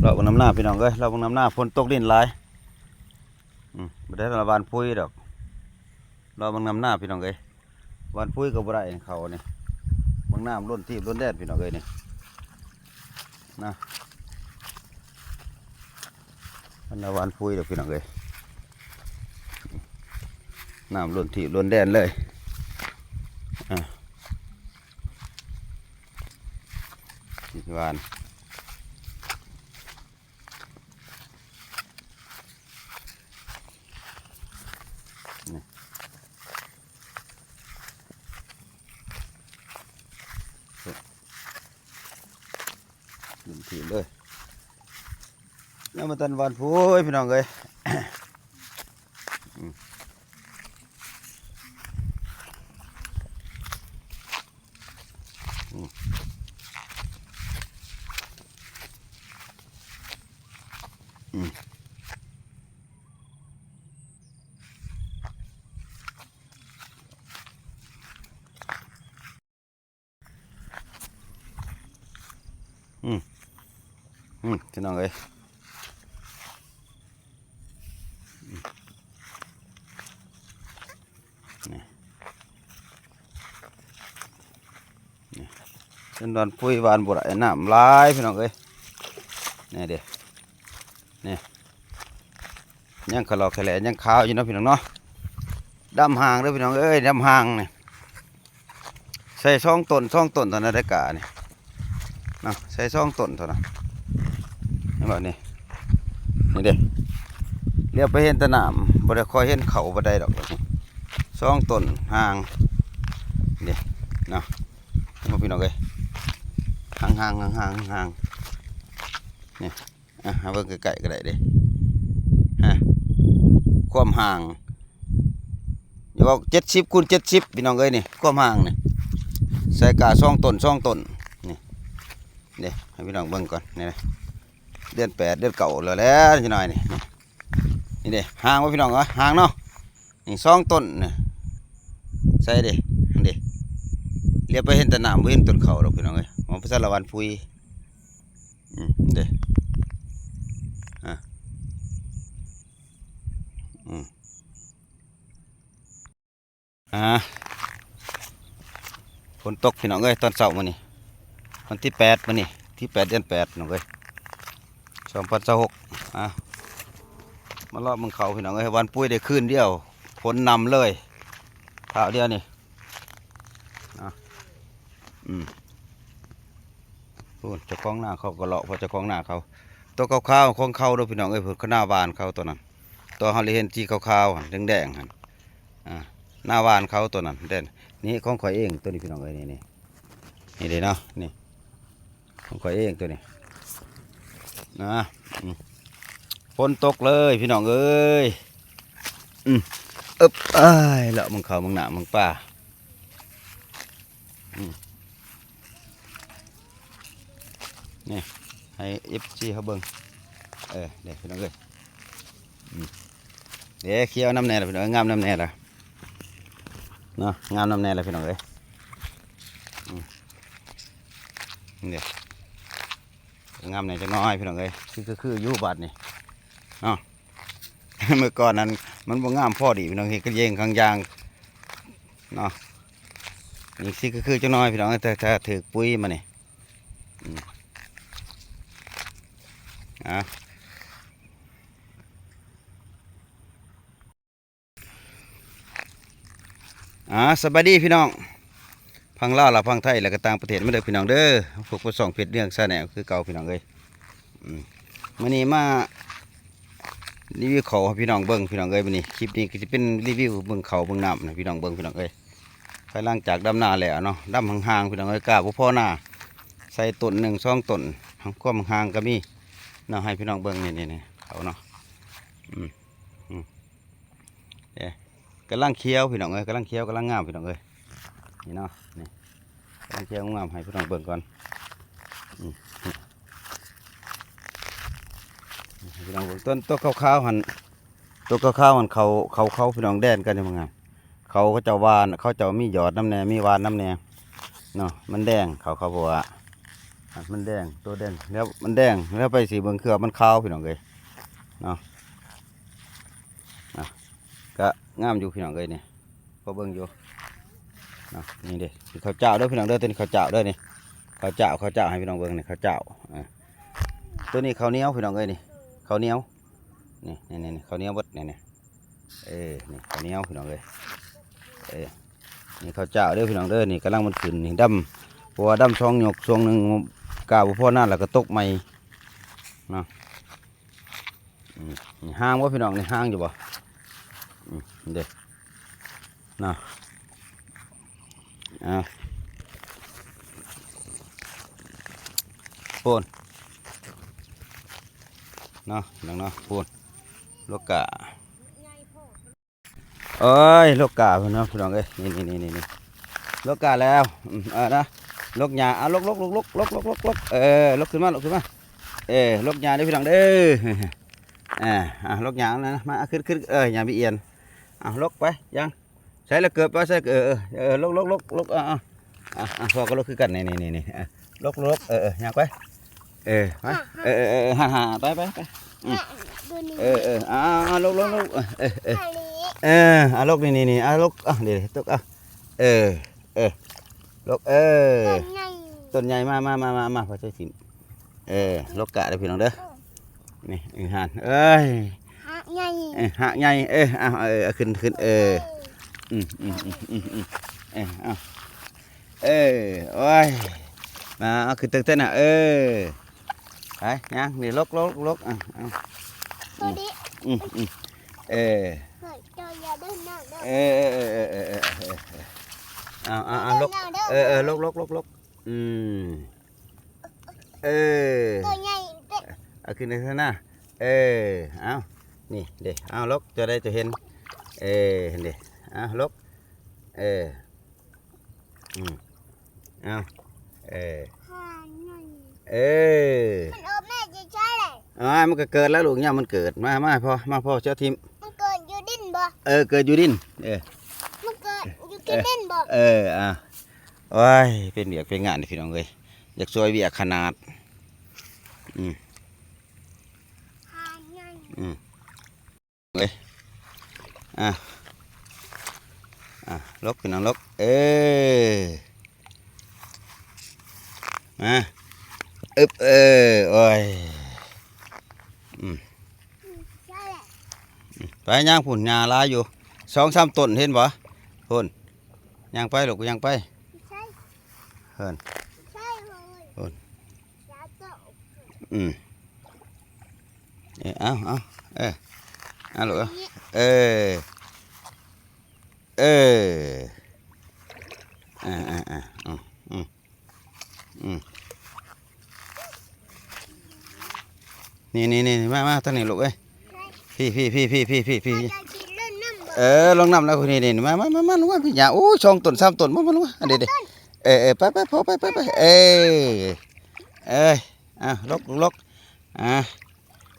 เราบางน้ำหน้าพี่น้องเอ้ยเราบางน้ำหน้าฝนตกดินหลายไม่ได้ละวานพุยดอกเราบางน้ำหน้าพี่น้องเอ้ยวานพุยกับบ่ได้เขาเนี่ยบางน้ำล้นที่ล้นแดดพี่น้องเอ้ยนี่นะอันละวานพุยดอกพี่น้องเอ้ยน้ำล้นที่ล้นแดดเลยที่วานล้นที่เลยแล้วมาตันวานพุยพี่น้องเอ้ยพี่น้องเอ้ยเป็นดอนพุยวานบุไรน้ำลายพี่น้องเอ้ยนี่เด้นี่ยังขลอกแขลยังขาวอยู่นะพี่น้องเนาะดำหางด้วยพี่น้องเอ้ยดำหางนี่ใส่2 ต้นเท่านั้นได้กะนี่นะใส่2 ต้นเท่านั้นนี่แบบนี้นี่เด้เรียกไปเห็นตะหนามบ่ได้คอยเห็นเขาบ่ได้ดอก2 ต้นหางนี่เนาะพี่น้องเอ้ยห่างนี่เอาเบิ่งไกลๆก็ได้เด้ความห่างอย่าว่า70 คูณ 70พี่น้องเอ้ยนี่ความห่างนี่ใส่กา2 ต้นนี่เด้ให้พี่น้องเบิ่งก่อนนี่นะเดือน8เดือน9แล้วนิดหน่อยนี่เด้ห่างว่าพี่น้องเหรอห่างเนาะนี่2 ต้นนี่ใส่เด้เด้เรียบไปเห็นแต่น้ำบ่เห็นต้นเขาดอกพี่น้องเอ้ยมองไปสารวันพุยเด้ฝนตกพี่น้องเอ้ยตอนเช้ามื้อนี้วันที่8มื้อนี้ที่8 เดือน 8น้องเอ้ย2026มารอบมึงเขาพี่น้องเอ้ยวันปุ้ยได้คืนเดียวฝนนำเลยข่าวเดียวนี่พูดเจ้าของหน้าเขาก็เลาะเพราะเจ้าของหน้าเขาตัวขาวๆของเขาด้วยพี่น้องเอ้ยเพิ่นก็หน้าวานเขาตัวนั้นตัวเฮาเลยเห็นที่ขาวๆแดงๆหั่นหน้าวานเขาตัวนั้นเด่นนี่ของข่อยเองตัวนี้พี่น้องเอ้ยนี่เด้เนาะนี่ของข่อยเองตัวนี้นะฝนตกเลยพี่น้องเอ้ยอ้ายแล้วมึงเขามึงหนามึงป่านี่ให้FCเขาเบิ่งเดี๋ยวพี่น้องเอ้ยเดี๋ยวเคี้ยวน้ำแน่ละพี่น้องงามน้ำแน่ละเนาะงามน้ำแน่ละพี่น้องเอ้ยเดี๋ยวงามแน่จะน้อยพี่น้องเอ้ยคืออยู่บาดนี่เนาะเมื่อก่อนนั้นมันบ่งามพอดีพี่น้องเห็นก็เย่งข้างยางเนาะนี่คือจะน้อยพี่น้องแต่ถ้าถือปุ๋ยมาเนี่ยสบายดีพี่น้องพังลาวและพังไทยและก็ต่างประเทศมาเด้อพี่น้องเด้อพวกผู้ส่องเพชรเรื่องซาแนวคือเก่าพี่น้องเลยมื้อนี้มารีวิวเขาพี่น้องเบิ้งพี่น้องเอ้ยวันนี้คลิปนี้ก็จะเป็นรีวิวเบิ้งเขาเบิ้งน้ำนะพี่น้องเบิ้งพี่น้องเอ้ยภายหลังจากดำนาแล้วเนาะดำห่างๆพี่น้องเอ้ยกล้าพ่อหน้าใส่ต้น1 2 ต้นความห่างก็มีเนาะให้พี่น้องเบิ้งนี่เขาเนาะกำลังเคี้ยวพี่น้องเอ้ยกำลังเคี้ยวกำลังงามพี่น้องเอ้ยนี่เนาะนี่กำลังเคี้ยวงามให้พี่น้องเบิ้งก่อนพี่น้องต้นตัวขาวๆหันตัวขาวๆหันเขาพี่น้องแดนกันยังไงเขาจะวานเขาจะมีหยอดน้ำแหน่มีวานน้ำแหน่เนาะมันแดงเขาบอกว่า มันแดงตัวแดงแล้วมันแดงแล้วไปสีเบิ่งเครือมันขาวพี่น้องเลยเนาะก็งามอยู่พี่น้องเลยนี่พอเบิ่งอยู่เนาะนี่เด้ข้าวเจ้าเด้อพี่น้องเด้อตัวนี้ข้าวเจ้าเด้อนี่ข้าวเจ้าให้พี่น้องเบิ่งนี่ข้าวเจ้าตัวนี้ข้าวเหนียวพี่น้องเลยนี่ข้าวเหนียวนี่ข้าวเหนียวบดนี่นี่ข้าวเหนียวพี่น้องเลยนี่ข้าวเจ้าเด้อพี่น้องเด้อนี่กำลังมันขึ้นนี่ดำเพราะว่าดำช่องหยกช่วงหนึ่งกาบุพ่อหน้าแล้วก็ตกใหม่เนาะนี่ห้างวะพี่น้องนี่ห้างอยู่บ่เด็กเนาะพูนเนาะน้องเนาะพูนลูกกะเอ้ยลูกกะพี่น้องเอ้ยนี่ลูกกะแล้วนะลูกหญ้าลูกลุกลุกขึ้นมาลุกหญ้าได้พี่น้องเด้อลูกหญ้านะมาขึ้นหญ้าบีเอียนลุกไปยังใช้แล้วเกิดไปใช้ลุกพอก็ลุกขึ้นกันนี่ลุกยังไปหาไปลุกลุกนี่ลุกเดี๋ยวตุกลุกต้นใหญ่มาพอใช้สิลุกกะได้พี่น้องเด้อนี่หันหะใหญ่ขึ้นโอ้ยมาเอาขึ้นเต้นไปยังนี่ลุกเอาลุกเอาขึ้นในข้างหน้าเอานี่เด็กเอาลุกจะเห็นเห็นเด็กเอาลุกเอามันอบแม่จะใช่เลยมันก็เกิดแล้วลูกเนี่ยมันเกิดมาพ่อเจ้าทิมมันเกิดอยู่ดินบ่เกิดอยู่ดินมันเกิดอยู่ที่ดินบ่โอ้ยเป็นเบียกเป็นงานพี่น้องเลยอยากช่วยเบียกขนาดเลยลกพี่น้องลกมาโอ้ยไปย่างผุ่นยาลาอยู่2-3ต้นเห็นบ่พุ่นย่างไปลูกย่างไปเฮินพุ่นเอาลูกนี่มาตั้งนี่ลูกเอ้ยพี่ลงน้ำแล้วคุณนี่มาลงมาพี่หยาโอ้2 ต้น 3 ต้นมาลงมาเด็ดไปพอไปลก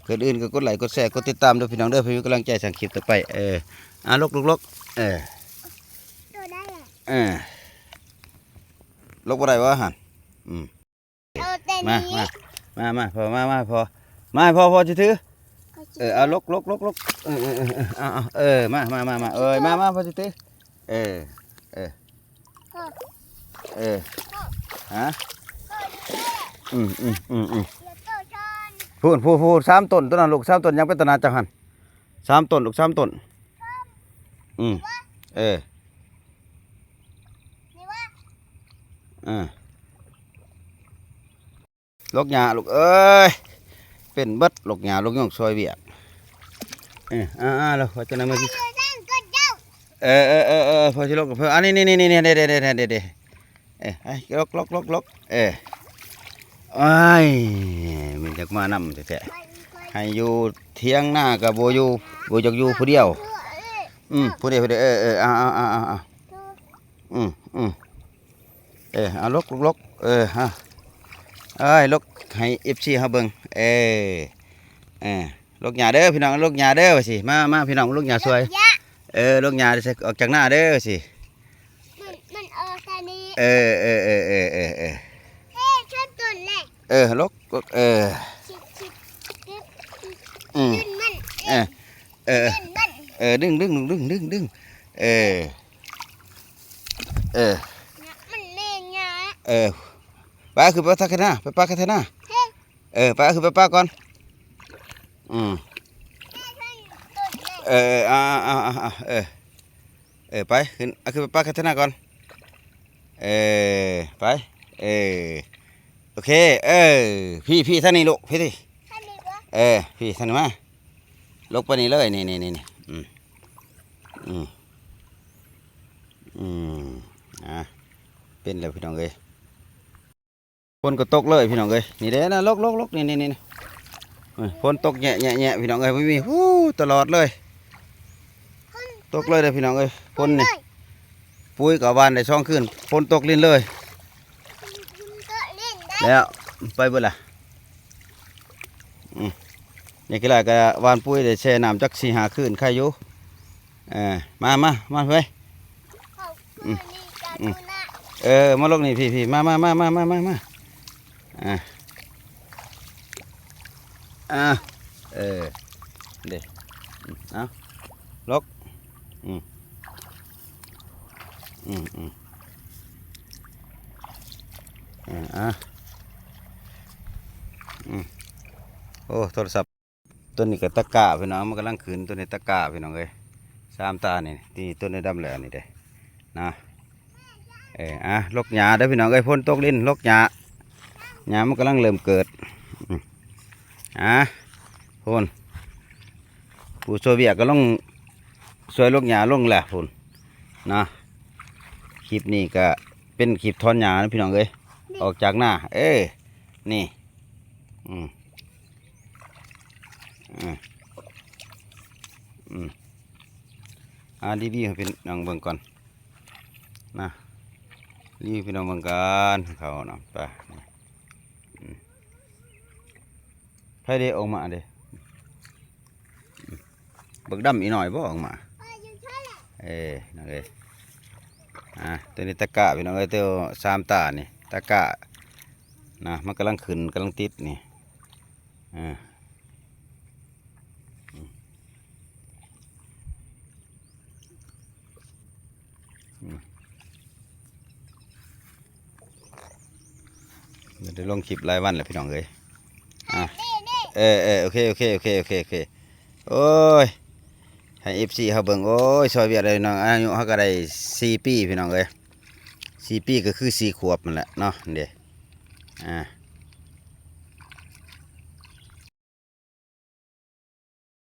เกิดอื่นก็กดไลค์กดแชร์กดติดตามด้วยพี่น้องเด้อเพื่อมีกำลังใจสั่งคลิปต่อไปลกลกอะไรวะหันมาพอจะถือลกมาพอจะถือฮะพูด3 ต้นต้นนั้นลูก3 ต้นยังเป็นต้นนาจังหัน3 ต้นลูก3 ต้นลูกหญ้าลูกเอ้ยเป็นเบิดลูกหญ้าลูกย่องซอยเบียดแล้วพอจะนำมาสิพอจะลกกับเพื่อนอันนี้เด็ลกไอ้มันจะมานำแต่ให้อยู่เที่ยงหน้ากับโบอยากอยู่ผู้เดียวผู้เดียวเอาลกลกลกให้FCเฮาเบิ่งลกหญ้าเด้อพี่น้องลกหญ้าเด้อว่าสิมาพี่น้องลกหญ้าสวยลกหญ้าออกจากหน้าเด้อว่าสิมันออกตานี้ชอบต้นแหละ ลกชิดชิดชิด อืม ดึงมัน เออเออ ดึงมัน ดึงเออเนี่ยมันเล่นยา ป้าคือป้าทักแค่หน้าไปป้าแค่หน้า เฮ้ย ป้าคือไปป้าก่อนอืม แม่ท่านตุ่นเลย ไปขึ้นคือไปป้าแค่หน้าก่อนไปโอเคพี่ท่านนี่ลูกพี่ที่ ท่านนี่วะ พี่ท่านมาลกไปนี่เลยนี่เป็นแล้วพี่น้องเอ้ยฝนก็ตกเลยพี่น้องเอ้ยนี่เด้นะลกนี่ฝนตกแnhẹพี่น้องเอ้ยไม่มีฮู้ตลอดเลยตกเลยเด้อพี่น้องเอ้ยฝนนี่ปุ้ยกับบ้านได้ช่องขึ้นฝนตกลิ้นเลย คุณก็เล่นได้ แล้วไปเบิดล่ะนี่กี่ไรก็วานปุ้ยได้แช่น้ำจัก4-5คืนใครอยู่มาเฮ้ย เขาคืนนี่กันดูนะ มาลงนี่พี่มาเด็เอาลกโอ้โทรศัพท์ตัวนี้ก็ตะกร้าพี่น้องมันกำลังขึ้นตัวนี้ตะกร้าพี่น้องเอ้ย3 ตานี่ตัวนี้ดำแล้วนี่เด้นะลกหญ้าเด้อพี่น้องเอ้ยฝนตกลิ้นลกหญ้ามันกำลังเริ่มเกิดพ่นผู้ช่วยเวียก็ลงช่วยลกหญ้าลงแหละพ่นนะคลิปนี้ก็เป็นคลิปทอนหญ้านะพี่น้องเอ้ยออกจากหน้านี่ดีๆให้เป็นน้องเบิ่งก่อนนะรีบพี่น้องเบิ่งกันเขาเนาะไปไผเด้ออกมาเด้บักดำอีหน่อยบ่ออกมาน้องเอ้ยตัวนี้ตะกะพี่น้องเอ้ยตัว3 ตานี่ตะกะนะมันกำลังขึ้นกำลังติดนี่เดี๋ยวลงคลิปรายวันแหละพี่น้องเอ้ยโอเคโอ้ยให้ FC เขาเบิ่งโอ้ยซอยเวียดเลยน้องอายุเขาก็ได้4 ปีพี่น้องเอ้ย4 ปีก็คือ4 ขวบนั่นแหละเนาะเด้